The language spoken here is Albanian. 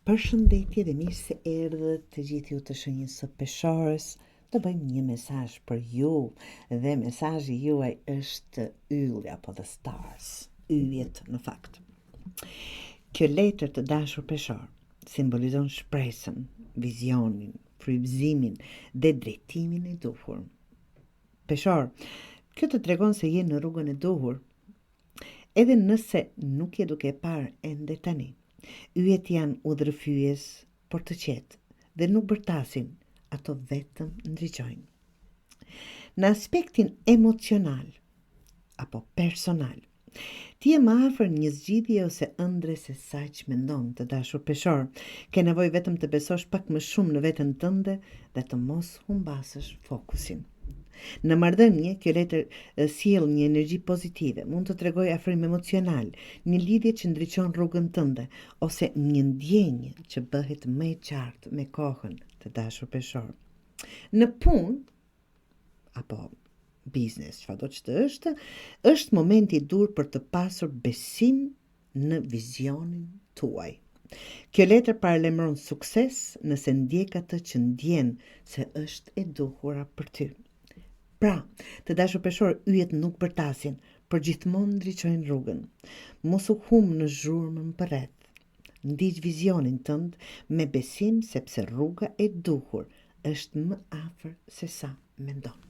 Përshëndetje dhe mirë se erdhët të gjithë ju të shenjës së peshorës. Do bëjmë një mesazh për ju dhe mesazhi juaj është ylli apo the stars, yjet në fakt. Kjo letër të dashur peshor simbolizon shpresën, vizionin, frymëzimin dhe drejtimin e duhur. Peshor, kjo të tregon se je në rrugën e duhur, edhe nëse nuk je duke parë ende tani. Yjet janë udhërfyes, por të qetë dhe nuk bërtasin, ato vetëm ndriçojnë. Në aspektin emocional apo personal, ti je më afër një zgjidhje ose ëndre se sa që mendon të dashur peshor. Ke nevojë vetëm të besosh pak më shumë në veten tënde dhe të mos humbasësh fokusin. Në marrëdhënie, kjo letër sjell një energji pozitive, mund të tregojë afrim emocional, një lidhje që ndriçon rrugën tënde, ose një ndjenjë që bëhet më e qartë me kohën të dashur peshor. Në punë apo biznes, çfarëdo që është momenti i dur për të pasur besim në vizionin tuaj. Kjo letër paralajmëron sukses nëse ndjek atë që ndjen se është e duhura për ty. Pra, të dashur peshor, yjet nuk bërtasin, por gjithmonë ndriçojnë rrugën. Mos u humb në zhurmën përreth. Ndiq vizionin tënd me besim sepse rruga e duhur është më afër se sa mendon.